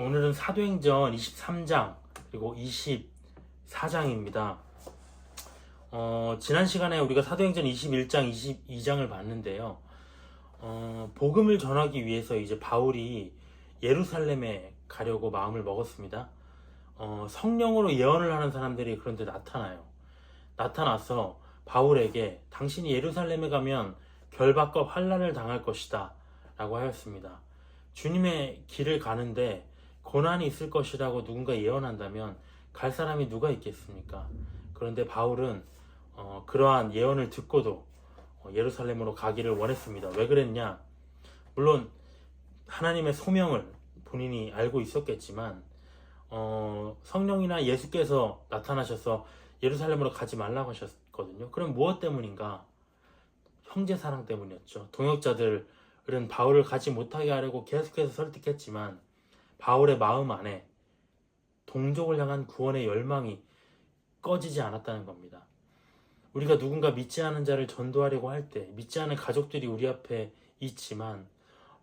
오늘은 사도행전 23장 그리고 24장입니다. 지난 시간에 우리가 사도행전 21장, 22장을 봤는데요. 복음을 전하기 위해서 이제 바울이 예루살렘에 가려고 마음을 먹었습니다. 성령으로 예언을 하는 사람들이 그런데 나타나서 바울에게 당신이 예루살렘에 가면 결박과 환난을 당할 것이다 라고 하였습니다. 주님의 길을 가는데 고난이 있을 것이라고 누군가 예언한다면 갈 사람이 누가 있겠습니까? 그런데 바울은 그러한 예언을 듣고도 예루살렘으로 가기를 원했습니다. 왜 그랬냐? 물론 하나님의 소명을 본인이 알고 있었겠지만 성령이나 예수께서 나타나셔서 예루살렘으로 가지 말라고 하셨거든요. 그럼 무엇 때문인가? 형제 사랑 때문이었죠. 동역자들은 바울을 가지 못하게 하려고 계속해서 설득했지만 바울의 마음 안에 동족을 향한 구원의 열망이 꺼지지 않았다는 겁니다. 우리가 누군가 믿지 않은 자를 전도하려고 할 때 믿지 않은 가족들이 우리 앞에 있지만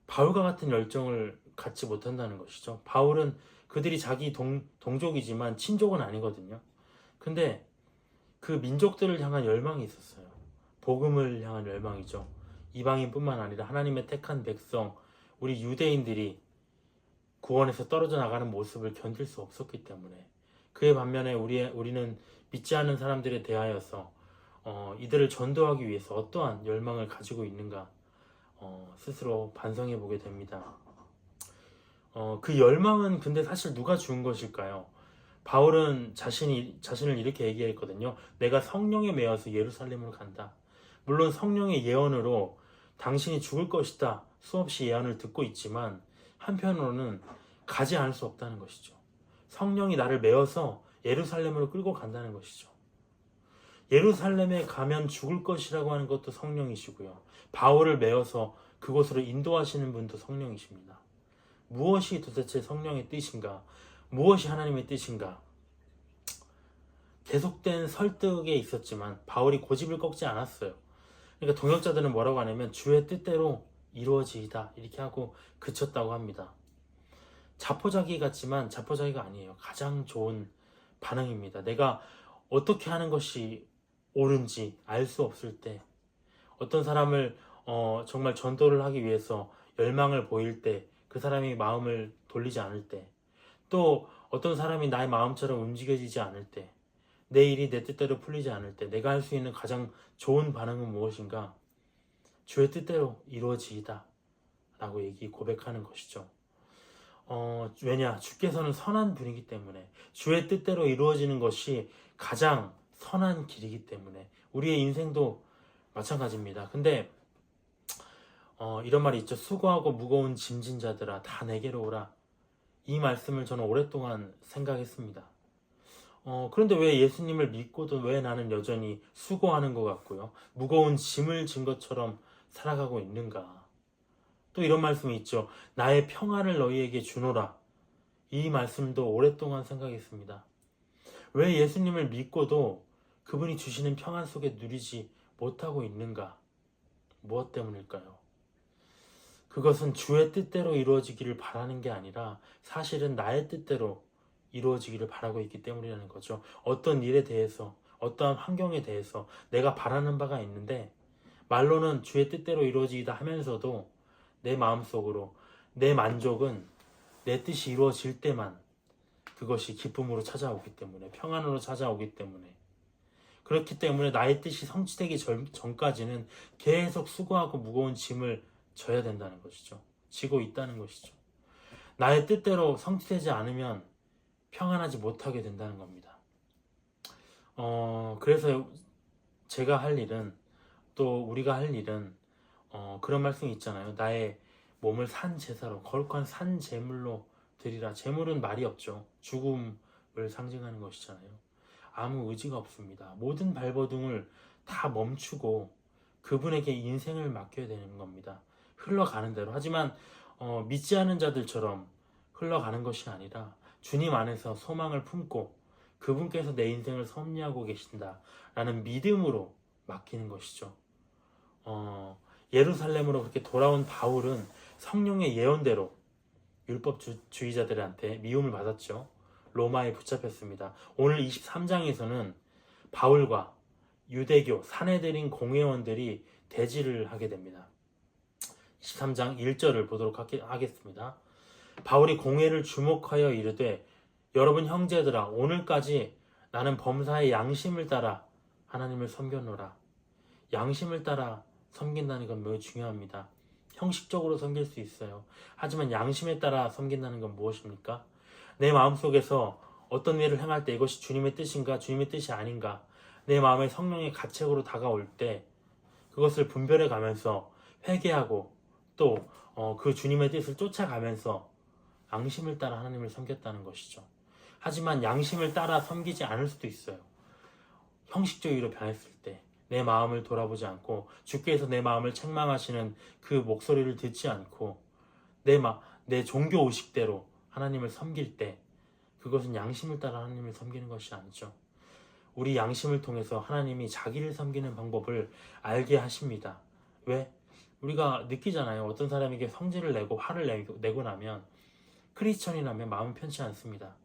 바울과 같은 열정을 갖지 못한다는 것이죠. 바울은 그들이 자기 동족이지만 친족은 아니거든요. 근데 그 민족들을 향한 열망이 있었어요. 복음을 향한 열망이죠. 이방인뿐만 아니라 하나님의 택한 백성, 우리 유대인들이 구원에서 떨어져 나가는 모습을 견딜 수 없었기 때문에 그에 반면에 우리는 믿지 않는 사람들에 대하여서 이들을 전도하기 위해서 어떠한 열망을 가지고 있는가 스스로 반성해 보게 됩니다. 그 열망은 근데 사실 누가 준 것일까요? 바울은 자신을 이렇게 얘기했거든요. 내가 성령에 매여서 예루살렘으로 간다. 물론 성령의 예언으로 당신이 죽을 것이다 수없이 예언을 듣고 있지만 한편으로는 가지 않을 수 없다는 것이죠. 성령이 나를 메어서 예루살렘으로 끌고 간다는 것이죠. 예루살렘에 가면 죽을 것이라고 하는 것도 성령이시고요. 바울을 메어서 그곳으로 인도하시는 분도 성령이십니다. 무엇이 도대체 성령의 뜻인가? 무엇이 하나님의 뜻인가? 계속된 설득에 있었지만 바울이 고집을 꺾지 않았어요. 그러니까 동역자들은 뭐라고 하냐면 주의 뜻대로 이루어지이다 이렇게 하고 그쳤다고 합니다. 자포자기 같지만 자포자기가 아니에요. 가장 좋은 반응입니다. 내가 어떻게 하는 것이 옳은지 알 수 없을 때, 어떤 사람을 정말 전도를 하기 위해서 열망을 보일 때, 그 사람이 마음을 돌리지 않을 때, 또 어떤 사람이 나의 마음처럼 움직여지지 않을 때, 내 일이 내 뜻대로 풀리지 않을 때 내가 할 수 있는 가장 좋은 반응은 무엇인가? 주의 뜻대로 이루어지이다 라고 고백하는 것이죠. 왜냐? 주께서는 선한 분이기 때문에 주의 뜻대로 이루어지는 것이 가장 선한 길이기 때문에 우리의 인생도 마찬가지입니다. 근데 이런 말이 있죠. 수고하고 무거운 짐진 자들아 다 내게로 오라. 이 말씀을 저는 오랫동안 생각했습니다. 그런데 왜 예수님을 믿고도 왜 나는 여전히 수고하는 것 같고요. 무거운 짐을 진 것처럼 살아가고 있는가. 또 이런 말씀이 있죠. 나의 평안을 너희에게 주노라. 이 말씀도 오랫동안 생각했습니다. 왜 예수님을 믿고도 그분이 주시는 평안 속에 누리지 못하고 있는가? 무엇 때문일까요? 그것은 주의 뜻대로 이루어지기를 바라는 게 아니라 사실은 나의 뜻대로 이루어지기를 바라고 있기 때문이라는 거죠. 어떤 일에 대해서, 어떠한 환경에 대해서 내가 바라는 바가 있는데 말로는 주의 뜻대로 이루어지다 하면서도 내 마음속으로 내 만족은 내 뜻이 이루어질 때만 그것이 기쁨으로 찾아오기 때문에, 평안으로 찾아오기 때문에, 그렇기 때문에 나의 뜻이 성취되기 전까지는 계속 수고하고 무거운 짐을 져야 된다는 것이죠. 지고 있다는 것이죠. 나의 뜻대로 성취되지 않으면 평안하지 못하게 된다는 겁니다. 그래서 제가 할 일은, 또 우리가 할 일은 그런 말씀이 있잖아요. 나의 몸을 산 제사로, 거룩한 산 제물로 드리라. 제물은 말이 없죠. 죽음을 상징하는 것이잖아요. 아무 의지가 없습니다. 모든 발버둥을 다 멈추고 그분에게 인생을 맡겨야 되는 겁니다. 흘러가는 대로. 하지만 믿지 않은 자들처럼 흘러가는 것이 아니라 주님 안에서 소망을 품고 그분께서 내 인생을 섭리하고 계신다라는 믿음으로 맡기는 것이죠. 예루살렘으로 그렇게 돌아온 바울은 성령의 예언대로 율법주의자들한테 미움을 받았죠. 로마에 붙잡혔습니다. 오늘 23장에서는 바울과 유대교 사내들인 공회원들이 대지를 하게 됩니다. 23장 1절을 보도록 하겠습니다. 바울이 공회를 주목하여 이르되 여러분 형제들아 오늘까지 나는 범사의 양심을 따라 하나님을 섬겼노라. 양심을 따라 섬긴다는 건 매우 중요합니다. 형식적으로 섬길 수 있어요. 하지만 양심에 따라 섬긴다는 건 무엇입니까? 내 마음속에서 어떤 일을 행할 때 이것이 주님의 뜻인가 주님의 뜻이 아닌가 내 마음에 성령의 가책으로 다가올 때 그것을 분별해 가면서 회개하고 또 그 주님의 뜻을 쫓아가면서 양심을 따라 하나님을 섬겼다는 것이죠. 하지만 양심을 따라 섬기지 않을 수도 있어요. 형식주의로 변했을 때 내 마음을 돌아보지 않고 주께서 내 마음을 책망하시는 그 목소리를 듣지 않고 내 종교 의식대로 하나님을 섬길 때 그것은 양심을 따라 하나님을 섬기는 것이 아니죠. 우리 양심을 통해서 하나님이 자기를 섬기는 방법을 알게 하십니다. 왜? 우리가 느끼잖아요. 어떤 사람에게 성질을 내고 화를 내고 나면 크리스천이라면 마음은 편치 않습니다.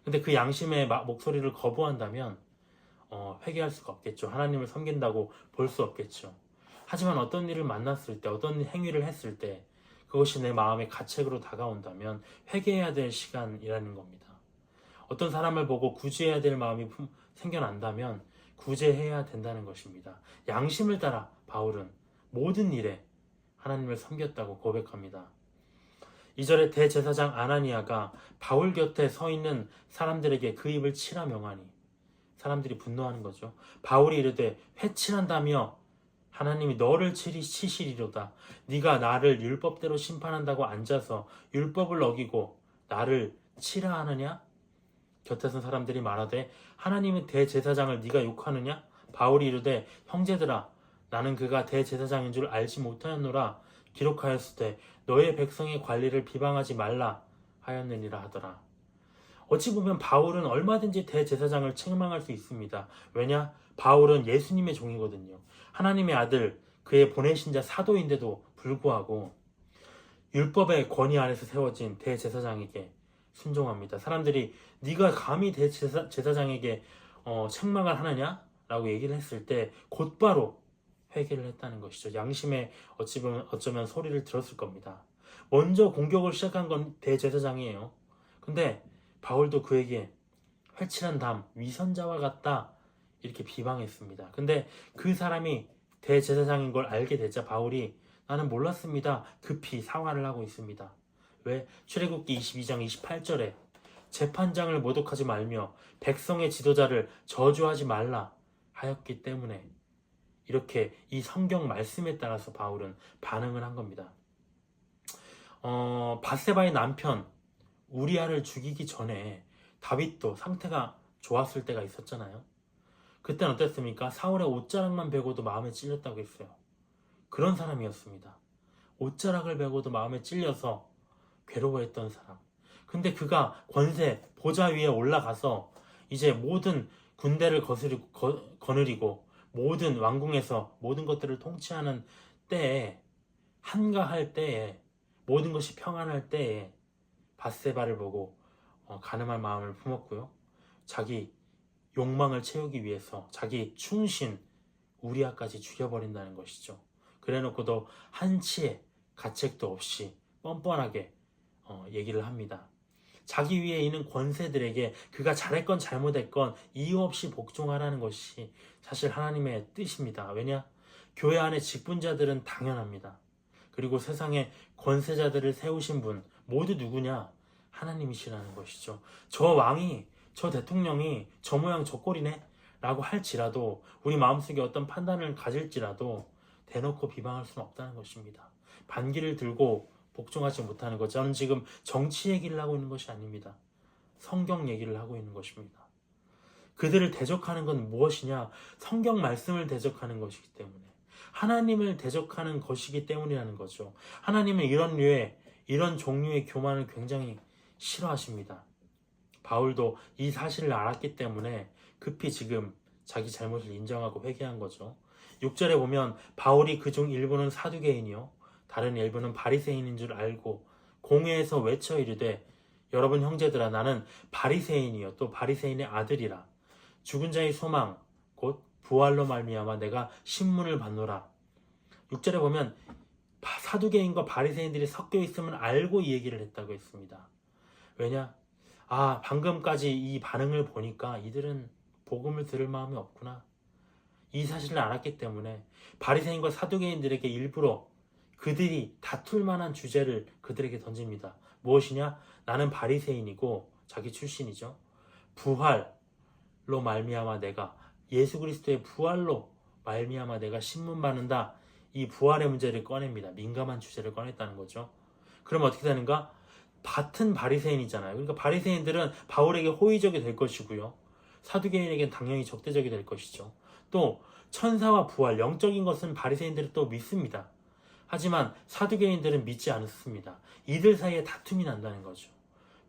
근데 그 양심의 목소리를 거부한다면 회개할 수가 없겠죠. 하나님을 섬긴다고 볼 수 없겠죠. 하지만 어떤 일을 만났을 때 어떤 행위를 했을 때 그것이 내 마음의 가책으로 다가온다면 회개해야 될 시간이라는 겁니다. 어떤 사람을 보고 구제해야 될 마음이 생겨난다면 구제해야 된다는 것입니다. 양심을 따라 바울은 모든 일에 하나님을 섬겼다고 고백합니다. 2절에 대제사장 아나니아가 바울 곁에 서 있는 사람들에게 그 입을 치라 명하니 사람들이 분노하는 거죠. 바울이 이르되 회칠한다며 하나님이 너를 치시리로다. 네가 나를 율법대로 심판한다고 앉아서 율법을 어기고 나를 치라 하느냐? 곁에 선 사람들이 말하되 하나님은 대제사장을 네가 욕하느냐? 바울이 이르되 형제들아 나는 그가 대제사장인 줄 알지 못하였노라. 기록하였으되 너의 백성의 관리를 비방하지 말라 하였느니라 하더라. 어찌 보면 바울은 얼마든지 대제사장을 책망할 수 있습니다. 왜냐? 바울은 예수님의 종이거든요. 하나님의 아들, 그의 보내신 자 사도인데도 불구하고 율법의 권위 아래서 세워진 대제사장에게 순종합니다. 사람들이 네가 감히 대제사장에게 책망을 하느냐? 라고 얘기를 했을 때 곧바로 회개를 했다는 것이죠. 양심에 어쩌면 소리를 들었을 겁니다. 먼저 공격을 시작한 건 대제사장이에요. 근데 바울도 그에게 회칠한 담, 위선자와 같다 이렇게 비방했습니다. 근데 그 사람이 대제사장인 걸 알게 되자 바울이 나는 몰랐습니다. 급히 사과를 하고 있습니다. 왜? 출애굽기 22장 28절에 재판장을 모독하지 말며 백성의 지도자를 저주하지 말라 하였기 때문에 이렇게 이 성경 말씀에 따라서 바울은 반응을 한 겁니다. 밧세바의 남편 우리아를 죽이기 전에 다윗도 상태가 좋았을 때가 있었잖아요. 그때는 어땠습니까? 사울의 옷자락만 베고도 마음에 찔렸다고 했어요. 그런 사람이었습니다. 옷자락을 베고도 마음에 찔려서 괴로워했던 사람. 근데 그가 권세, 보좌 위에 올라가서 이제 모든 군대를 거느리고 모든 왕궁에서 모든 것들을 통치하는 때에 한가할 때에 모든 것이 평안할 때에 밧세바를 보고 간음할 마음을 품었고요. 자기 욕망을 채우기 위해서 자기 충신 우리아까지 죽여버린다는 것이죠. 그래놓고도 한치의 가책도 없이 뻔뻔하게 얘기를 합니다. 자기 위에 있는 권세들에게 그가 잘했건 잘못했건 이유 없이 복종하라는 것이 사실 하나님의 뜻입니다. 왜냐? 교회 안에 직분자들은 당연합니다. 그리고 세상에 권세자들을 세우신 분 모두 누구냐? 하나님이시라는 것이죠. 저 왕이, 저 대통령이 저 모양 저 꼴이네 라고 할지라도 우리 마음속에 어떤 판단을 가질지라도 대놓고 비방할 수는 없다는 것입니다. 반기를 들고 복종하지 못하는 것. 저는 지금 정치 얘기를 하고 있는 것이 아닙니다. 성경 얘기를 하고 있는 것입니다. 그들을 대적하는 건 무엇이냐? 성경 말씀을 대적하는 것이기 때문에 하나님을 대적하는 것이기 때문이라는 거죠. 하나님은 이런 종류의 교만을 굉장히 싫어하십니다. 바울도 이 사실을 알았기 때문에 급히 지금 자기 잘못을 인정하고 회개한 거죠. 6절에 보면 바울이 그중 일부는 사두개인이요 다른 일부는 바리새인인 줄 알고 공회에서 외쳐 이르되 여러분 형제들아 나는 바리새인이요 또 바리새인의 아들이라. 죽은 자의 소망 곧 부활로 말미암아 내가 신문을 받노라. 6절에 보면 사두개인과 바리새인들이 섞여 있음을 알고 이 얘기를 했다고 했습니다. 왜냐? 방금까지 이 반응을 보니까 이들은 복음을 들을 마음이 없구나. 이 사실을 알았기 때문에 바리새인과 사두개인들에게 일부러 그들이 다툴 만한 주제를 그들에게 던집니다. 무엇이냐? 나는 바리새인이고 자기 출신이죠. 부활로 말미암아 내가 예수 그리스도의 부활로 말미암아 내가 신문 받는다. 이 부활의 문제를 꺼냅니다. 민감한 주제를 꺼냈다는 거죠. 그럼 어떻게 되는가? 같은 바리새인이잖아요. 그러니까 바리새인들은 바울에게 호의적이 될 것이고요. 사두개인에게는 당연히 적대적이 될 것이죠. 또 천사와 부활, 영적인 것은 바리새인들은 또 믿습니다. 하지만 사두개인들은 믿지 않습니다. 이들 사이에 다툼이 난다는 거죠.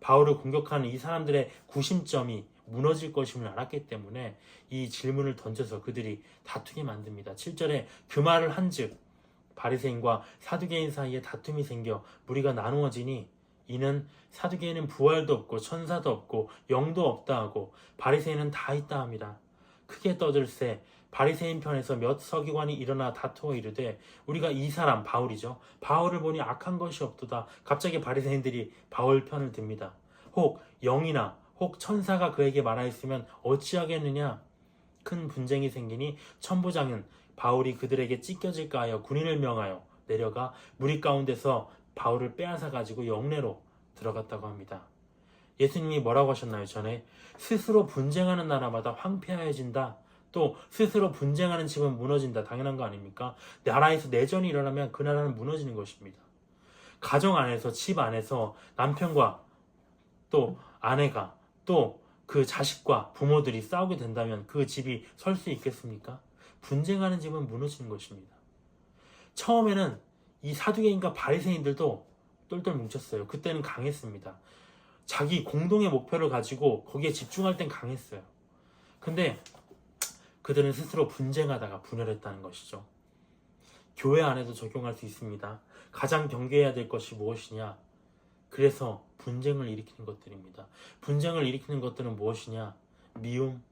바울을 공격하는 이 사람들의 구심점이 무너질 것임을 알았기 때문에 이 질문을 던져서 그들이 다투게 만듭니다. 7절에 그 말을 한즉 바리새인과 사두개인 사이에 다툼이 생겨 무리가 나누어지니 이는 사두개인은 부활도 없고 천사도 없고 영도 없다 하고 바리새인은 다 있다 합니다. 크게 떠들세 바리새인 편에서 몇 서기관이 일어나 다투어 이르되 우리가 이 사람 바울이죠. 바울을 보니 악한 것이 없도다. 갑자기 바리새인들이 바울 편을 듭니다. 혹 영이나 혹 천사가 그에게 말하였으면 어찌하겠느냐. 큰 분쟁이 생기니 천부장은 바울이 그들에게 찢겨질까 하여 군인을 명하여 내려가 무리 가운데서 바울을 빼앗아 가지고 영내로 들어갔다고 합니다. 예수님이 뭐라고 하셨나요? 전에 스스로 분쟁하는 나라마다 황폐하여진다. 또 스스로 분쟁하는 집은 무너진다. 당연한 거 아닙니까? 나라에서 내전이 일어나면 그 나라는 무너지는 것입니다. 가정 안에서 집 안에서 남편과 또 아내가 또 그 자식과 부모들이 싸우게 된다면 그 집이 설 수 있겠습니까? 분쟁하는 집은 무너지는 것입니다. 처음에는 이 사두개인과 바리새인들도 똘똘 뭉쳤어요. 그때는 강했습니다. 자기 공동의 목표를 가지고 거기에 집중할 땐 강했어요. 근데 그들은 스스로 분쟁하다가 분열했다는 것이죠. 교회 안에도 적용할 수 있습니다. 가장 경계해야 될 것이 무엇이냐? 그래서 분쟁을 일으키는 것들입니다. 분쟁을 일으키는 것들은 무엇이냐? 미움,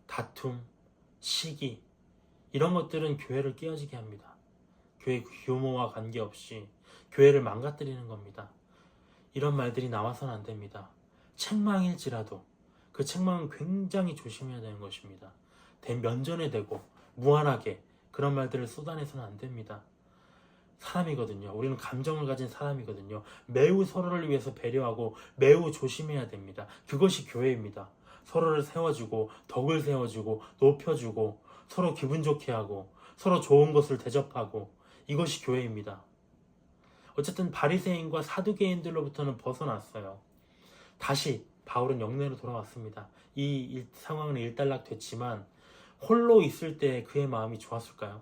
다툼, 시기 이런 것들은 교회를 깨어지게 합니다. 교회 규모와 관계없이 교회를 망가뜨리는 겁니다. 이런 말들이 나와서는 안 됩니다. 책망일지라도 그 책망은 굉장히 조심해야 되는 것입니다. 면전에 대고 무한하게 그런 말들을 쏟아내서는 안 됩니다. 사람이거든요. 우리는 감정을 가진 사람이거든요. 매우 서로를 위해서 배려하고 매우 조심해야 됩니다. 그것이 교회입니다. 서로를 세워주고 덕을 세워주고 높여주고 서로 기분 좋게 하고 서로 좋은 것을 대접하고 이것이 교회입니다. 어쨌든 바리새인과 사두개인들로부터는 벗어났어요. 다시 바울은 영내로 돌아왔습니다. 이 상황은 일단락됐지만 홀로 있을 때 그의 마음이 좋았을까요?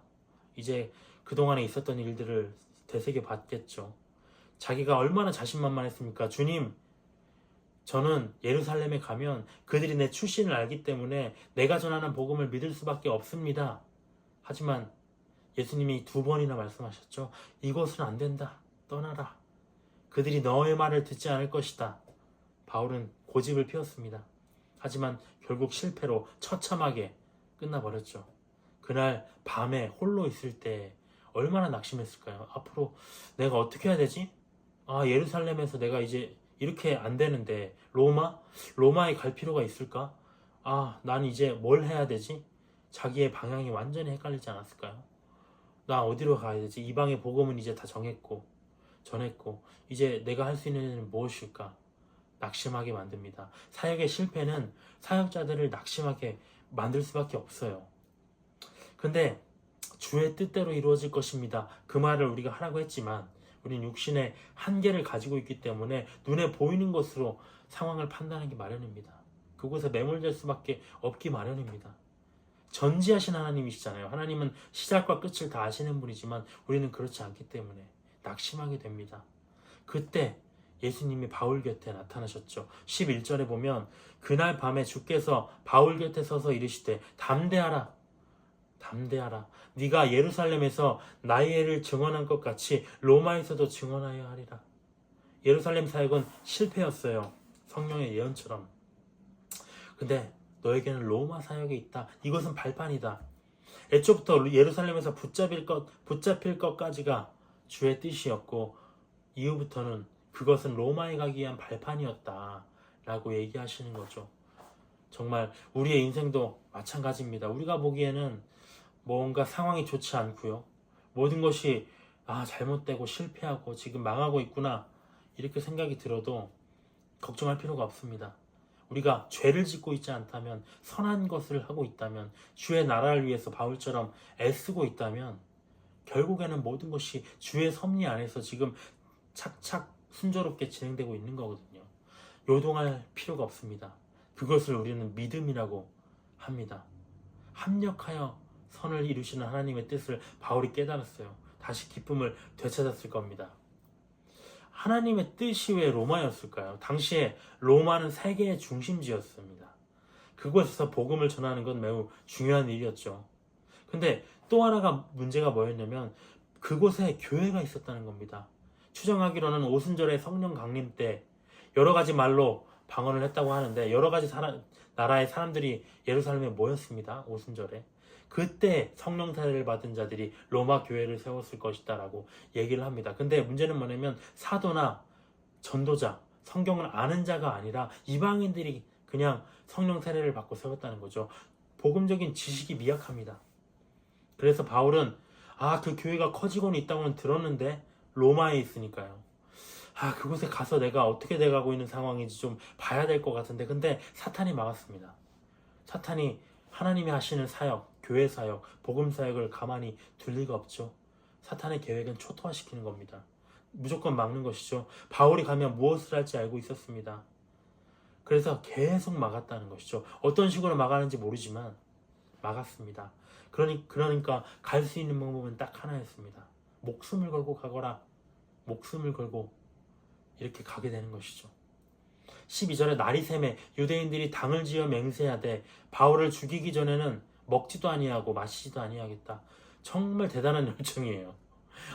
이제 그동안에 있었던 일들을 되새겨 봤겠죠. 자기가 얼마나 자신만만했습니까? 주님, 저는 예루살렘에 가면 그들이 내 출신을 알기 때문에 내가 전하는 복음을 믿을 수밖에 없습니다. 하지만 예수님이 2번이나 말씀하셨죠. 이것은 안 된다. 떠나라. 그들이 너의 말을 듣지 않을 것이다. 바울은 고집을 피웠습니다. 하지만 결국 실패로 처참하게 끝나버렸죠. 그날 밤에 홀로 있을 때 얼마나 낙심했을까요? 앞으로 내가 어떻게 해야 되지? 예루살렘에서 내가 이제 이렇게 안 되는데 로마에 갈 필요가 있을까? 난 이제 뭘 해야 되지? 자기의 방향이 완전히 헷갈리지 않았을까요? 나 어디로 가야 되지? 이방의 복음은 이제 다 전했고 이제 내가 할 수 있는 일은 무엇일까? 낙심하게 만듭니다. 사역의 실패는 사역자들을 낙심하게 만들 수밖에 없어요. 근데 주의 뜻대로 이루어질 것입니다. 그 말을 우리가 하라고 했지만 우리는 육신의 한계를 가지고 있기 때문에 눈에 보이는 것으로 상황을 판단하기 마련입니다. 그곳에 매몰될 수밖에 없기 마련입니다. 전지하신 하나님이시잖아요. 하나님은 시작과 끝을 다 아시는 분이지만 우리는 그렇지 않기 때문에 낙심하게 됩니다. 그때 예수님이 바울 곁에 나타나셨죠. 11절에 보면 그날 밤에 주께서 바울 곁에 서서 이르시되 담대하라. 네가 예루살렘에서 나의 애를 증언한 것 같이 로마에서도 증언하여 하리라. 예루살렘 사역은 실패였어요. 성령의 예언처럼. 근데 너에게는 로마 사역이 있다. 이것은 발판이다. 애초부터 예루살렘에서 붙잡힐 것까지가 주의 뜻이었고 이후부터는 그것은 로마에 가기 위한 발판이었다 라고 얘기하시는 거죠. 정말 우리의 인생도 마찬가지입니다. 우리가 보기에는 뭔가 상황이 좋지 않고요. 모든 것이 잘못되고 실패하고 지금 망하고 있구나 이렇게 생각이 들어도 걱정할 필요가 없습니다. 우리가 죄를 짓고 있지 않다면, 선한 것을 하고 있다면, 주의 나라를 위해서 바울처럼 애쓰고 있다면 결국에는 모든 것이 주의 섭리 안에서 지금 착착 순조롭게 진행되고 있는 거거든요. 요동할 필요가 없습니다. 그것을 우리는 믿음이라고 합니다. 합력하여 선을 이루시는 하나님의 뜻을 바울이 깨달았어요. 다시 기쁨을 되찾았을 겁니다. 하나님의 뜻이 왜 로마였을까요? 당시에 로마는 세계의 중심지였습니다. 그곳에서 복음을 전하는 건 매우 중요한 일이었죠. 근데 또 하나가 문제가 뭐였냐면 그곳에 교회가 있었다는 겁니다. 추정하기로는 오순절의 성령 강림 때 여러 가지 말로 방언을 했다고 하는데 여러 가지 나라의 사람들이 예루살렘에 모였습니다. 오순절에. 그때 성령 세례를 받은 자들이 로마 교회를 세웠을 것이다 라고 얘기를 합니다. 근데 문제는 뭐냐면 사도나 전도자, 성경을 아는 자가 아니라 이방인들이 그냥 성령 세례를 받고 세웠다는 거죠. 복음적인 지식이 미약합니다. 그래서 바울은 그 교회가 커지고는 있다고는 들었는데 로마에 있으니까요. 그곳에 가서 내가 어떻게 돼가고 있는 상황인지 좀 봐야 될 것 같은데 근데 사탄이 막았습니다. 사탄이 하나님이 하시는 사역, 교회 사역, 복음 사역을 가만히 둘 리가 없죠. 사탄의 계획은 초토화시키는 겁니다. 무조건 막는 것이죠. 바울이 가면 무엇을 할지 알고 있었습니다. 그래서 계속 막았다는 것이죠. 어떤 식으로 막았는지 모르지만 막았습니다. 그러니까 갈 수 있는 방법은 딱 하나였습니다. 목숨을 걸고 가거라. 목숨을 걸고 이렇게 가게 되는 것이죠. 12절에 날이 새매 유대인들이 당을 지어 맹세하되 바울을 죽이기 전에는 먹지도 아니하고 마시지도 아니하겠다. 정말 대단한 열정이에요.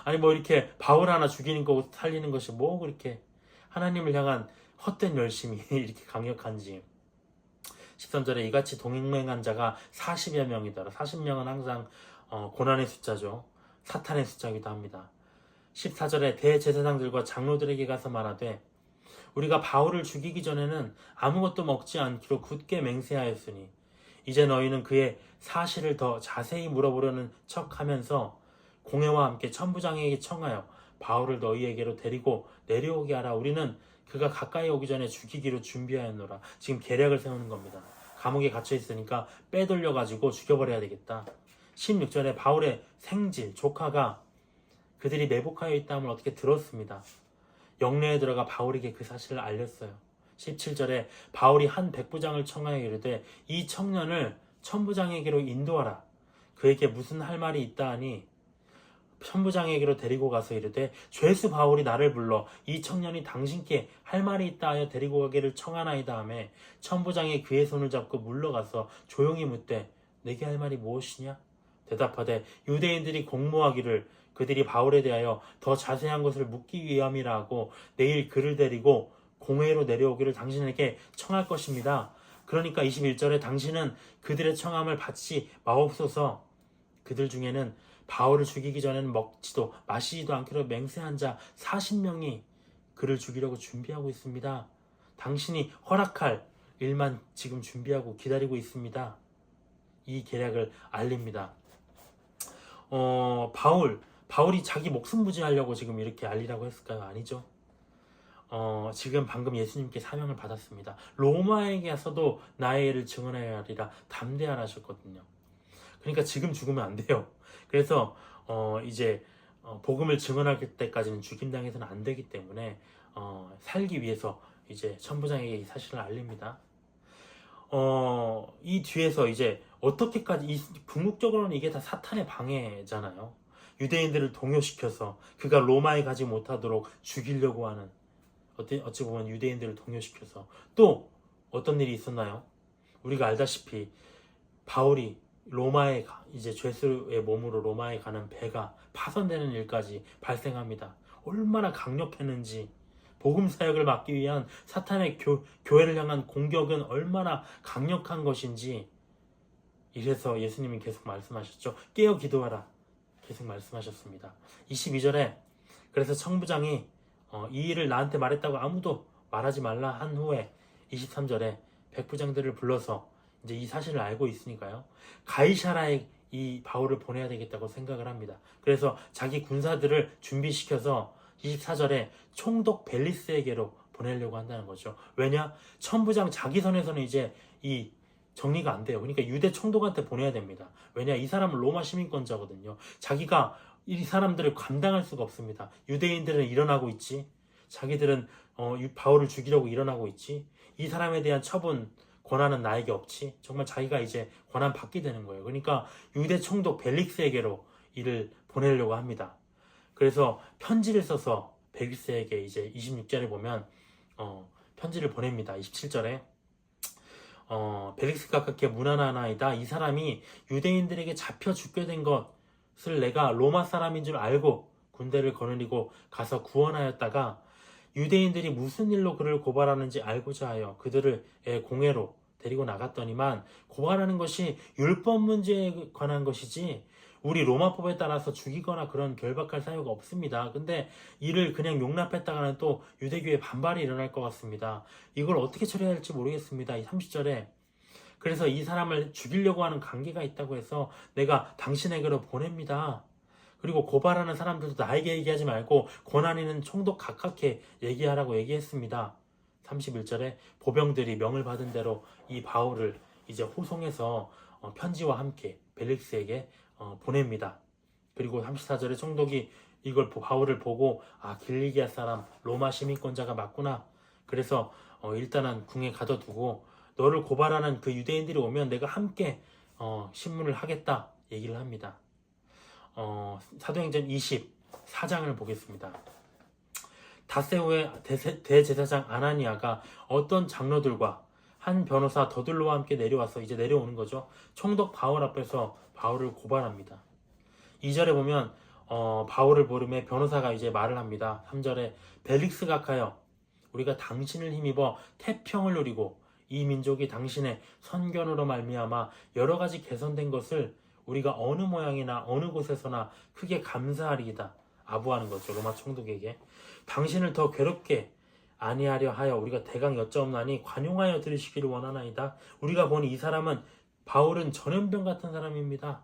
아니 이렇게 바울 하나 죽이는 거 살리는 것이 그렇게 하나님을 향한 헛된 열심이 이렇게 강력한지. 13절에 이같이 동행한 자가 40여 명이더라. 40명은 항상 고난의 숫자죠. 사탄의 숫자이기도 합니다. 14절에 대제사장들과 장로들에게 가서 말하되 우리가 바울을 죽이기 전에는 아무것도 먹지 않기로 굳게 맹세하였으니 이제 너희는 그의 사실을 더 자세히 물어보려는 척하면서 공회와 함께 천부장에게 청하여 바울을 너희에게로 데리고 내려오게 하라. 우리는 그가 가까이 오기 전에 죽이기로 준비하였노라. 지금 계략을 세우는 겁니다. 감옥에 갇혀 있으니까 빼돌려가지고 죽여버려야 되겠다. 16절에 바울의 생질, 조카가 그들이 매복하여 있다함을 어떻게 들었습니다. 영내에 들어가 바울에게 그 사실을 알렸어요. 17절에 바울이 한 백부장을 청하여 이르되 이 청년을 천부장에게로 인도하라. 그에게 무슨 할 말이 있다 하니 천부장에게로 데리고 가서 이르되 죄수 바울이 나를 불러 이 청년이 당신께 할 말이 있다 하여 데리고 가기를 청하나이다 하며 천부장이 그의 손을 잡고 물러가서 조용히 묻되 내게 할 말이 무엇이냐? 대답하되 유대인들이 공모하기를 그들이 바울에 대하여 더 자세한 것을 묻기 위함이라 하고 내일 그를 데리고 공회로 내려오기를 당신에게 청할 것입니다. 그러니까 21절에 당신은 그들의 청함을 받지 마옵소서. 그들 중에는 바울을 죽이기 전에는 먹지도 마시지도 않기로 맹세한 자 40명이 그를 죽이려고 준비하고 있습니다. 당신이 허락할 일만 지금 준비하고 기다리고 있습니다. 이 계략을 알립니다. 바울이 자기 목숨 부지하려고 지금 이렇게 알리라고 했을까요? 아니죠. 지금 방금 예수님께 사명을 받았습니다. 로마에게 가서도 나의 일을 증언하여야 하리라 담대하라 하셨거든요. 그러니까 지금 죽으면 안 돼요. 그래서 이제 복음을 증언할 때까지는 죽임당해서는 안 되기 때문에 살기 위해서 이제 천부장에게 이 사실을 알립니다. 이 뒤에서 이제 어떻게까지 궁극적으로는 이게 다 사탄의 방해잖아요. 유대인들을 동요시켜서 그가 로마에 가지 못하도록 죽이려고 하는, 어찌 보면 유대인들을 동요시켜서. 또 어떤 일이 있었나요? 우리가 알다시피 바울이 로마에 이제 죄수의 몸으로 로마에 가는 배가 파손되는 일까지 발생합니다. 얼마나 강력했는지 복음 사역을 막기 위한 사탄의 교회를 향한 공격은 얼마나 강력한 것인지, 이래서 예수님이 계속 말씀하셨죠. 깨어 기도하라. 계속 말씀하셨습니다. 22절에 그래서 청부장이 이 일을 나한테 말했다고 아무도 말하지 말라 한 후에 23절에 백부장들을 불러서 이제 이 사실을 알고 있으니까요. 가이사라에 이 바울을 보내야 되겠다고 생각을 합니다. 그래서 자기 군사들을 준비시켜서 24절에 총독 벨리스에게로 보내려고 한다는 거죠. 왜냐? 천부장 자기 선에서는 이제 이 정리가 안 돼요. 그러니까 유대 총독한테 보내야 됩니다. 왜냐? 이 사람은 로마 시민권자거든요. 자기가 이 사람들을 감당할 수가 없습니다. 유대인들은 일어나고 있지. 자기들은 바울을 죽이려고 일어나고 있지. 이 사람에 대한 처분 권한은 나에게 없지. 정말 자기가 이제 권한 받게 되는 거예요. 그러니까 유대 총독 벨릭스에게로 이를 보내려고 합니다. 그래서 편지를 써서 벨릭스에게 이제 26절에 보면 편지를 보냅니다. 27절에 벨릭스가 그렇게 무난하나이다. 이 사람이 유대인들에게 잡혀 죽게 된 것을 내가 로마 사람인 줄 알고 군대를 거느리고 가서 구원하였다가 유대인들이 무슨 일로 그를 고발하는지 알고자 하여 그들을 공회로 데리고 나갔더니만 고발하는 것이 율법 문제에 관한 것이지 우리 로마법에 따라서 죽이거나 그런 결박할 사유가 없습니다. 근데 이를 그냥 용납했다가는 또 유대교에 반발이 일어날 것 같습니다. 이걸 어떻게 처리해야 할지 모르겠습니다. 이 30절에 그래서 이 사람을 죽이려고 하는 관계가 있다고 해서 내가 당신에게로 보냅니다. 그리고 고발하는 사람들도 나에게 얘기하지 말고 권한 있는 총독 각각에 얘기하라고 얘기했습니다. 31절에 보병들이 명을 받은 대로 이 바울을 이제 호송해서 편지와 함께 벨릭스에게 보냅니다. 그리고 34절에 총독이 이걸 바울을 보고 길리기아 사람 로마 시민권자가 맞구나. 그래서 일단은 궁에 가둬두고 너를 고발하는 그 유대인들이 오면 내가 함께 신문을 하겠다 얘기를 합니다. 사도행전 24장을 보겠습니다. 다세오의 대제사장 아나니아가 어떤 장로들과 한 변호사 더둘로와 함께 내려와서 이제 내려오는 거죠. 총독 바울 앞에서 바울을 고발합니다. 2절에 보면 바울을 부르며 변호사가 이제 말을 합니다. 3절에 벨릭스 각하여 우리가 당신을 힘입어 태평을 누리고 이 민족이 당신의 선견으로 말미암아 여러 가지 개선된 것을 우리가 어느 모양이나 어느 곳에서나 크게 감사하리이다. 아부하는 거죠. 로마 총독에게. 당신을 더 괴롭게 아니하려 하여 우리가 대강 여짜옵나니 관용하여 들으시기를 원하나이다. 우리가 보니 이 사람은 바울은 전염병 같은 사람입니다.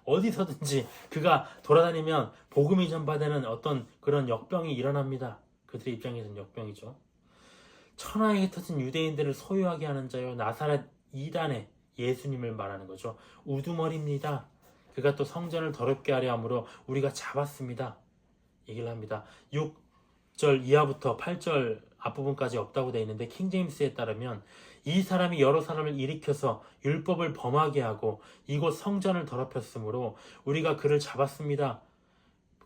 어디서든지 그가 돌아다니면 복음이 전파되는 어떤 그런 역병이 일어납니다. 그들의 입장에서는 역병이죠. 천하에 흩어진 유대인들을 소유하게 하는 자요 나사렛 이단의 예수님을 말하는 거죠. 우두머리입니다. 그가 또 성전을 더럽게 하려 함으로 우리가 잡았습니다. 얘기를 합니다. 6절 이하부터 8절 앞부분까지 없다고 되어 있는데 킹제임스에 따르면 이 사람이 여러 사람을 일으켜서 율법을 범하게 하고 이곳 성전을 더럽혔으므로 우리가 그를 잡았습니다.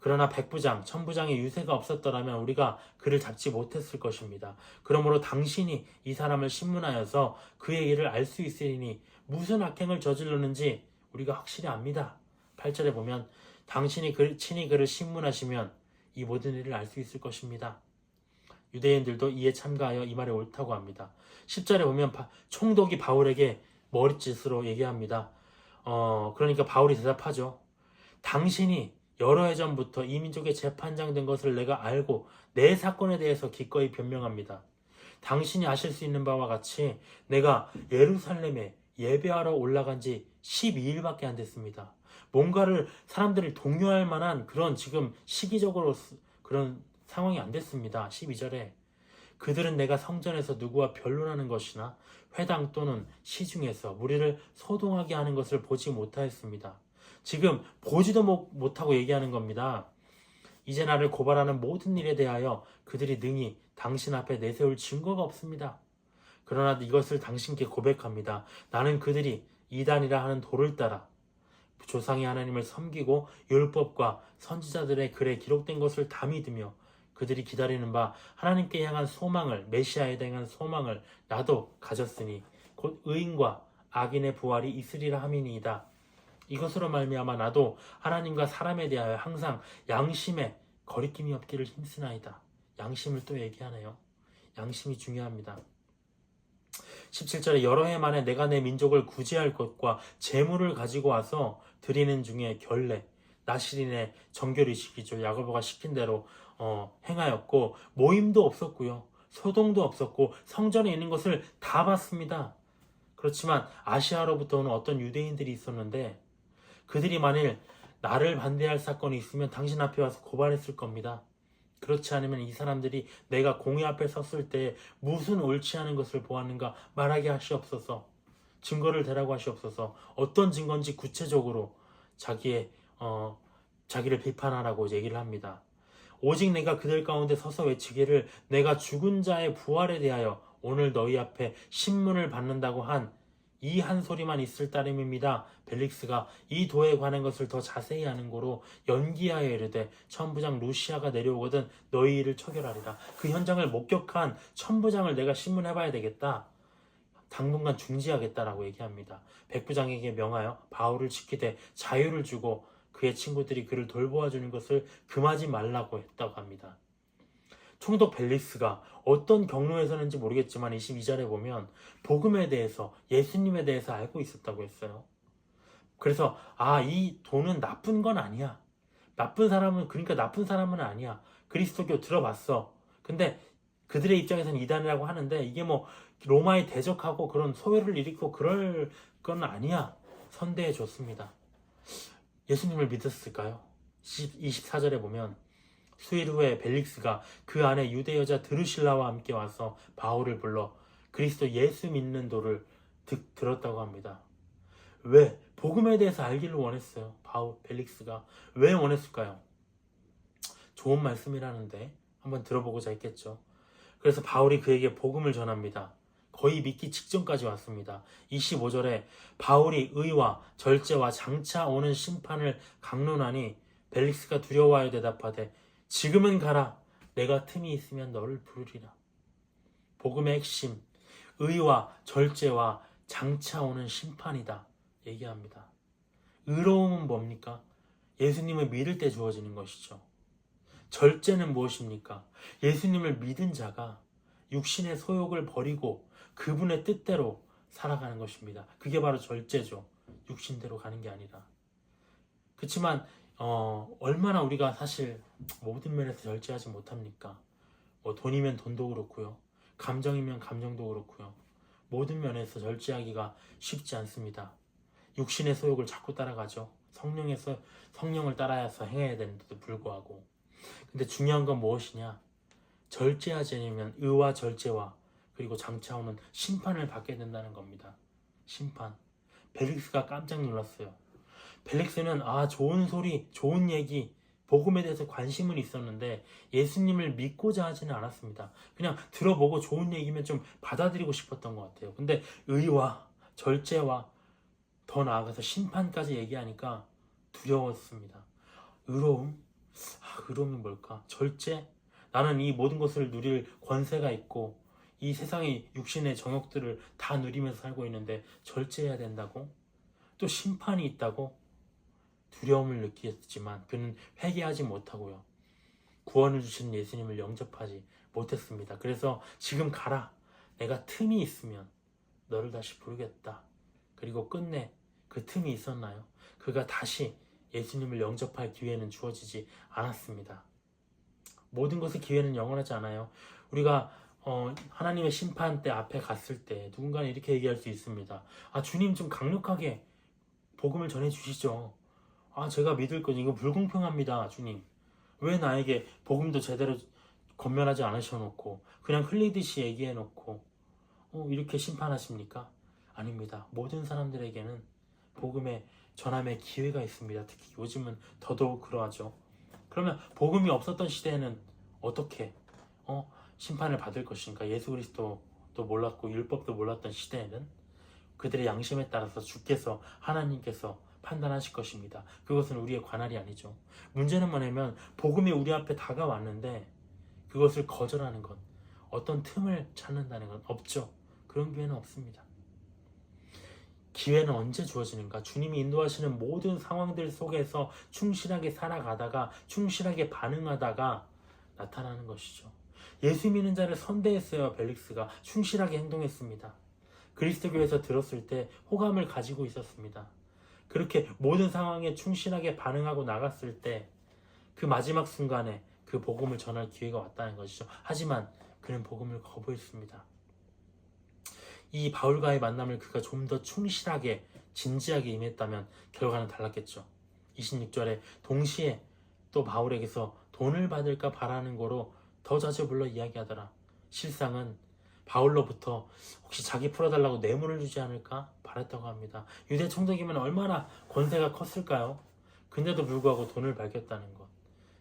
그러나 백부장, 천부장의 유세가 없었더라면 우리가 그를 잡지 못했을 것입니다. 그러므로 당신이 이 사람을 신문하여서 그의 일을 알 수 있으리니 무슨 악행을 저질렀는지 우리가 확실히 압니다. 8절에 보면 당신이 친히 그를 신문하시면 이 모든 일을 알 수 있을 것입니다. 유대인들도 이에 참가하여 이 말이 옳다고 합니다. 10절에 보면 총독이 바울에게 머릿짓으로 얘기합니다. 그러니까 바울이 대답하죠. 당신이 여러 해 전부터 이 민족의 재판장 된 것을 내가 알고 내 사건에 대해서 기꺼이 변명합니다. 당신이 아실 수 있는 바와 같이 내가 예루살렘에 예배하러 올라간 지 12일밖에 안 됐습니다. 뭔가를 사람들을 동요할 만한 그런 지금 시기적으로 그런 상황이 안 됐습니다. 12절에 그들은 내가 성전에서 누구와 변론하는 것이나 회당 또는 시중에서 우리를 소동하게 하는 것을 보지 못하였습니다. 지금 보지도 못하고 얘기하는 겁니다. 이제 나를 고발하는 모든 일에 대하여 그들이 능히 당신 앞에 내세울 증거가 없습니다. 그러나 이것을 당신께 고백합니다. 나는 그들이 이단이라 하는 도를 따라 조상의 하나님을 섬기고 율법과 선지자들의 글에 기록된 것을 다 믿으며 그들이 기다리는 바 하나님께 향한 소망을 메시아에 대한 소망을 나도 가졌으니 곧 의인과 악인의 부활이 있으리라 함이니이다. 이것으로 말미암아 나도 하나님과 사람에 대하여 항상 양심에 거리낌이 없기를 힘쓰나이다. 양심을 또 얘기하네요. 양심이 중요합니다. 17절에 여러 해 만에 내가 내 민족을 구제할 것과 재물을 가지고 와서 드리는 중에 결례, 나실인의 정결의식이죠. 야고보가 시킨 대로 행하였고 모임도 없었고요. 소동도 없었고 성전에 있는 것을 다 봤습니다. 그렇지만 아시아로부터 오는 어떤 유대인들이 있었는데 그들이 만일 나를 반대할 사건이 있으면 당신 앞에 와서 고발했을 겁니다. 그렇지 않으면 이 사람들이 내가 공의 앞에 섰을 때 무슨 옳지 않은 것을 보았는가 말하게 하시옵소서. 증거를 대라고 하시옵소서. 어떤 증거인지 구체적으로 자기를 비판하라고 얘기를 합니다. 오직 내가 그들 가운데 서서 외치기를 내가 죽은 자의 부활에 대하여 오늘 너희 앞에 신문을 받는다고 한 이 한 소리만 있을 따름입니다. 벨릭스가 이 도에 관한 것을 더 자세히 아는 고로 연기하여 이르되 천부장 루시아가 내려오거든 너희 일을 처결하리라. 그 현장을 목격한 천부장을 내가 신문해봐야 되겠다. 당분간 중지하겠다라고 얘기합니다. 백부장에게 명하여 바울을 지키되 자유를 주고 그의 친구들이 그를 돌보아주는 것을 금하지 말라고 했다고 합니다. 총독 벨릭스가 어떤 경로에서는지 모르겠지만 22절에 보면 복음에 대해서 예수님에 대해서 알고 있었다고 했어요. 그래서 이 돈은 나쁜 건 아니야. 나쁜 사람은 아니야. 그리스도교 들어봤어. 근데 그들의 입장에서는 이단이라고 하는데 이게 뭐 로마에 대적하고 그런 소요를 일으키고 그럴 건 아니야. 선대해 줬습니다. 예수님을 믿었을까요? 24절에 보면 수일 후에 벨릭스가 그 안에 유대 여자 드루실라와 함께 와서 바울을 불러 그리스도 예수 믿는 도를 들었다고 합니다. 왜? 복음에 대해서 알기를 원했어요. 벨릭스가 왜 원했을까요? 좋은 말씀이라는데 한번 들어보고자 했겠죠. 그래서 바울이 그에게 복음을 전합니다. 거의 믿기 직전까지 왔습니다. 25절에 바울이 의와 절제와 장차 오는 심판을 강론하니 벨릭스가 두려워하여 대답하되 지금은 가라. 내가 틈이 있으면 너를 부르리라. 복음의 핵심, 의와 절제와 장차 오는 심판이다 얘기합니다. 의로움은 뭡니까? 예수님을 믿을 때 주어지는 것이죠. 절제는 무엇입니까? 예수님을 믿은 자가 육신의 소욕을 버리고 그분의 뜻대로 살아가는 것입니다. 그게 바로 절제죠. 육신대로 가는 게 아니라. 그렇지만 얼마나 우리가 사실 모든 면에서 절제하지 못합니까? 돈이면 돈도 그렇고요. 감정이면 감정도 그렇고요. 모든 면에서 절제하기가 쉽지 않습니다. 육신의 소욕을 자꾸 따라가죠. 성령을 따라서 행해야 되는데도 불구하고. 근데 중요한 건 무엇이냐? 절제하지 않으면 의와 절제와 그리고 장차 오는 심판을 받게 된다는 겁니다. 심판. 벨릭스가 깜짝 놀랐어요. 벨릭스는 좋은 소리, 좋은 얘기, 복음에 대해서 관심은 있었는데 예수님을 믿고자 하지는 않았습니다. 그냥 들어보고 좋은 얘기면 좀 받아들이고 싶었던 것 같아요. 근데 의와 절제와 더 나아가서 심판까지 얘기하니까 두려웠습니다. 의로움? 의로움이 뭘까? 절제? 나는 이 모든 것을 누릴 권세가 있고 이 세상의 육신의 정욕들을 다 누리면서 살고 있는데 절제해야 된다고? 또 심판이 있다고? 두려움을 느꼈지만 그는 회개하지 못하고요. 구원을 주신 예수님을 영접하지 못했습니다. 그래서 지금 가라. 내가 틈이 있으면 너를 다시 부르겠다. 그리고 끝내 그 틈이 있었나요? 그가 다시 예수님을 영접할 기회는 주어지지 않았습니다. 모든 것의 기회는 영원하지 않아요. 우리가 하나님의 심판대 앞에 갔을 때 누군가는 이렇게 얘기할 수 있습니다. 주님 좀 강력하게 복음을 전해주시죠. 제가 믿을 건 이거 불공평합니다. 주님. 왜 나에게 복음도 제대로 권면하지 않으셔놓고 그냥 흘리듯이 얘기해놓고 이렇게 심판하십니까? 아닙니다. 모든 사람들에게는 복음의 전함의 기회가 있습니다. 특히 요즘은 더더욱 그러하죠. 그러면 복음이 없었던 시대에는 어떻게 심판을 받을 것인가? 예수 그리스도도 몰랐고 율법도 몰랐던 시대에는 그들의 양심에 따라서 주께서 하나님께서 판단하실 것입니다. 그것은 우리의 관할이 아니죠. 문제는 뭐냐면 복음이 우리 앞에 다가왔는데 그것을 거절하는 것, 어떤 틈을 찾는다는 건 없죠. 그런 기회는 없습니다. 기회는 언제 주어지는가? 주님이 인도하시는 모든 상황들 속에서 충실하게 살아가다가 충실하게 반응하다가 나타나는 것이죠. 예수 믿는 자를 선대했어요. 벨릭스가 충실하게 행동했습니다. 그리스도교에서 들었을 때 호감을 가지고 있었습니다. 그렇게 모든 상황에 충실하게 반응하고 나갔을 때 그 마지막 순간에 그 복음을 전할 기회가 왔다는 것이죠. 하지만 그는 복음을 거부했습니다. 이 바울과의 만남을 그가 좀 더 충실하게 진지하게 임했다면 결과는 달랐겠죠. 26절에 동시에 또 바울에게서 돈을 받을까 바라는 거로 더 자주 불러 이야기하더라. 실상은 바울로부터 혹시 자기 풀어달라고 뇌물을 주지 않을까 바랬다고 합니다. 유대 총독이면 얼마나 권세가 컸을까요? 근데도 불구하고 돈을 밝혔다는 것.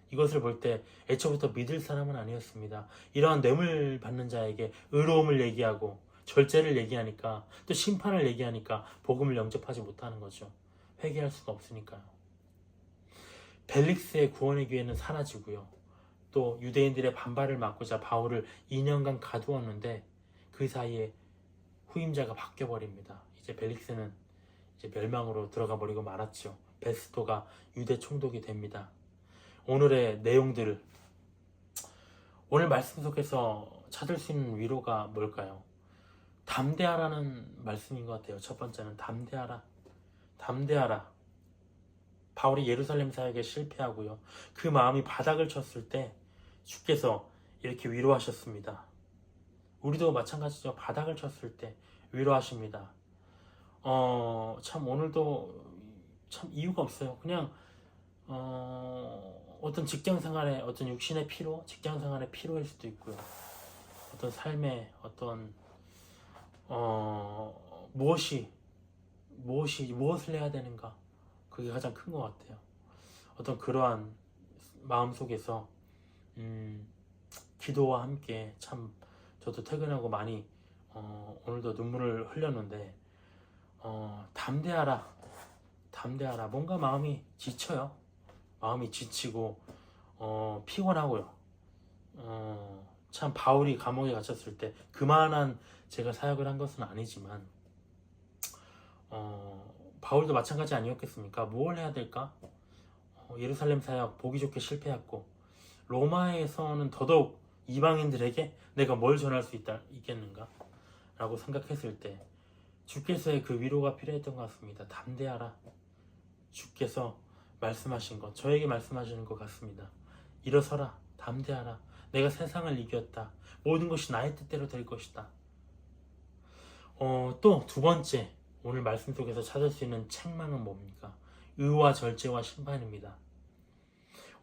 이것을 볼 때 애초부터 믿을 사람은 아니었습니다. 이러한 뇌물 받는 자에게 의로움을 얘기하고 절제를 얘기하니까 또 심판을 얘기하니까 복음을 영접하지 못하는 거죠. 회개할 수가 없으니까요. 벨릭스의 구원의 기회는 사라지고요. 또 유대인들의 반발을 막고자 바울을 2년간 가두었는데 그 사이에 후임자가 바뀌어버립니다. 이제 벨릭스는 이제 멸망으로 들어가 버리고 말았죠. 베스토가 유대 총독이 됩니다. 오늘의 내용들, 오늘 말씀 속에서 찾을 수 있는 위로가 뭘까요? 담대하라는 말씀인 것 같아요. 첫 번째는 담대하라. 담대하라. 바울이 예루살렘 사역에 실패하고요. 그 마음이 바닥을 쳤을 때 주께서 이렇게 위로하셨습니다. 우리도 마찬가지죠. 바닥을 쳤을 때 위로하십니다. 참 오늘도 참 이유가 없어요. 그냥 어떤 직장 생활에 어떤 육신의 피로, 직장 생활의 피로일 수도 있고요. 어떤 삶의 어떤 무엇을 해야 되는가, 그게 가장 큰 것 같아요. 어떤 그러한 마음 속에서 기도와 함께 참 저도 퇴근하고 많이 오늘도 눈물을 흘렸는데 담대하라. 뭔가 마음이 지쳐요. 마음이 지치고 피곤하고요. 참 바울이 감옥에 갇혔을 때 그만한 제가 사역을 한 것은 아니지만 바울도 마찬가지 아니었겠습니까? 뭘 해야 될까? 예루살렘 사역 보기 좋게 실패했고 로마에서는 더더욱 이방인들에게 내가 뭘 전할 수 있겠는가? 라고 생각했을 때 주께서의 그 위로가 필요했던 것 같습니다. 담대하라. 주께서 말씀하신 것, 저에게 말씀하시는 것 같습니다. 일어서라. 담대하라. 내가 세상을 이겼다. 모든 것이 나의 뜻대로 될 것이다. 또 두 번째, 오늘 말씀 속에서 찾을 수 있는 책망은 뭡니까? 의와 절제와 심판입니다.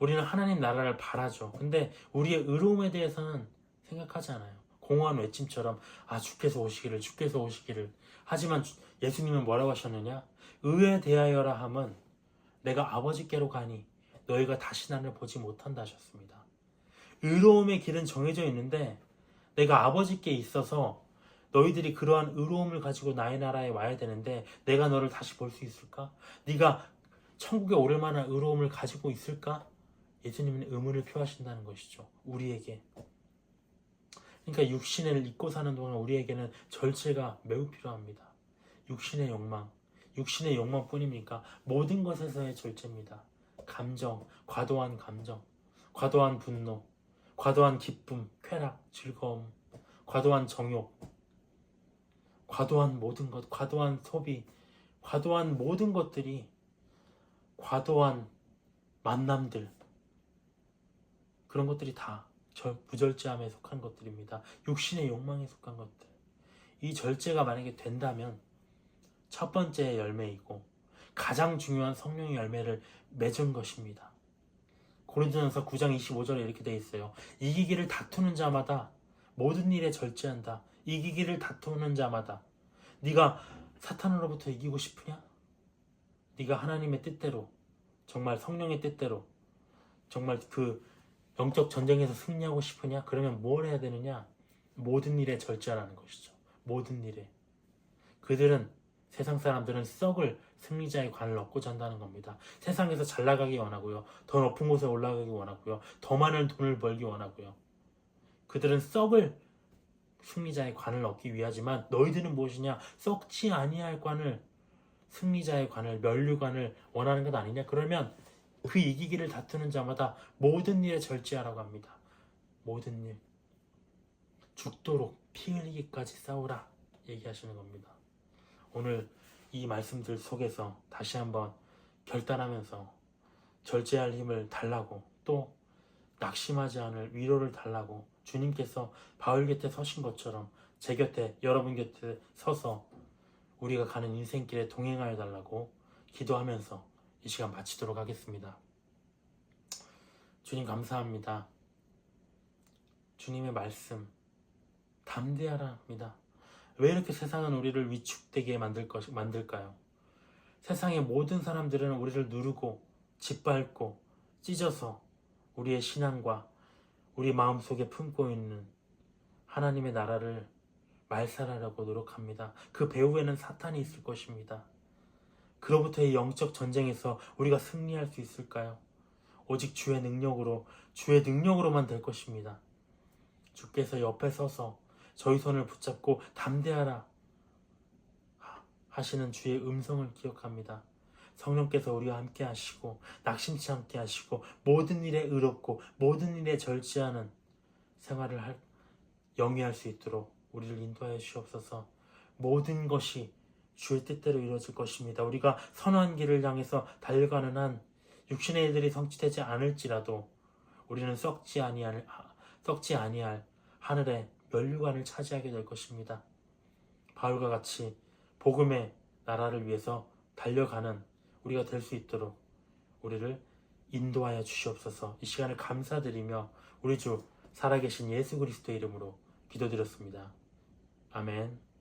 우리는 하나님 나라를 바라죠. 근데 우리의 의로움에 대해서는 생각하지 않아요. 공허한 외침처럼 주께서 오시기를. 하지만 예수님은 뭐라고 하셨느냐? 의에 대하여라 함은 내가 아버지께로 가니 너희가 다시 나를 보지 못한다 하셨습니다. 의로움의 길은 정해져 있는데 내가 아버지께 있어서 너희들이 그러한 의로움을 가지고 나의 나라에 와야 되는데 내가 너를 다시 볼 수 있을까? 네가 천국에 오를 만한 의로움을 가지고 있을까? 예수님은 의문을 표하신다는 것이죠. 우리에게. 그러니까 육신을 잊고 사는 동안 우리에게는 절제가 매우 필요합니다. 육신의 욕망뿐입니까? 모든 것에서의 절제입니다. 과도한 감정, 과도한 분노, 과도한 기쁨, 쾌락, 즐거움, 과도한 정욕, 과도한 모든 것, 과도한 소비, 과도한 모든 것들이, 과도한 만남들, 그런 것들이 다 부절제함에 속한 것들입니다. 육신의 욕망에 속한 것들. 이 절제가 만약에 된다면 첫 번째 열매이고 가장 중요한 성령의 열매를 맺은 것입니다. 고린도전서 9장 25절에 이렇게 되어 있어요. 이기기를 다투는 자마다 모든 일에 절제한다. 이기기를 다투는 자마다. 네가 사탄으로부터 이기고 싶으냐? 네가 하나님의 뜻대로, 정말 성령의 뜻대로, 정말 그 영적 전쟁에서 승리하고 싶으냐? 그러면 뭘 해야 되느냐? 모든 일에 절제하라는 것이죠. 모든 일에. 세상 사람들은 썩을 승리자의 관을 얻고자 한다는 겁니다. 세상에서 잘 나가기 원하고요. 더 높은 곳에 올라가기 원하고요. 더 많은 돈을 벌기 원하고요. 그들은 썩을 승리자의 관을 얻기 위하지만 너희들은 무엇이냐? 썩지 아니할 관을, 승리자의 관을, 면류관을 원하는 것 아니냐? 그러면 그 이기기를 다투는 자마다 모든 일에 절제하라고 합니다. 모든 일. 죽도록 피 흘리기까지 싸우라 얘기하시는 겁니다. 오늘 이 말씀들 속에서 다시 한번 결단하면서 절제할 힘을 달라고, 또 낙심하지 않을 위로를 달라고, 주님께서 바울 곁에 서신 것처럼 제 곁에, 여러분 곁에 서서 우리가 가는 인생길에 동행하여 달라고 기도하면서 이 시간 마치도록 하겠습니다. 주님 감사합니다. 주님의 말씀 담대하라입니다. 왜 이렇게 세상은 우리를 위축되게 만들까요? 세상의 모든 사람들은 우리를 누르고 짓밟고 찢어서 우리의 신앙과 우리 마음속에 품고 있는 하나님의 나라를 말살하려고 노력합니다. 그 배후에는 사탄이 있을 것입니다. 그로부터의 영적 전쟁에서 우리가 승리할 수 있을까요? 오직 주의 능력으로만 될 것입니다. 주께서 옆에 서서 저희 손을 붙잡고 담대하라 하시는 주의 음성을 기억합니다. 성령께서 우리와 함께 하시고 낙심치 않게 하시고 모든 일에 의롭고 모든 일에 절제하는 생활을 영위할 수 있도록 우리를 인도하여 주옵소서. 모든 것이 주의 뜻대로 이루어질 것입니다. 우리가 선한 길을 향해서 달려가는 한 육신의 일들이 성취되지 않을지라도 우리는 썩지 아니할 하늘의 면류관을 차지하게 될 것입니다. 바울과 같이 복음의 나라를 위해서 달려가는 우리가 될 수 있도록 우리를 인도하여 주시옵소서. 이 시간을 감사드리며 우리 주 살아계신 예수 그리스도의 이름으로 기도드렸습니다. 아멘.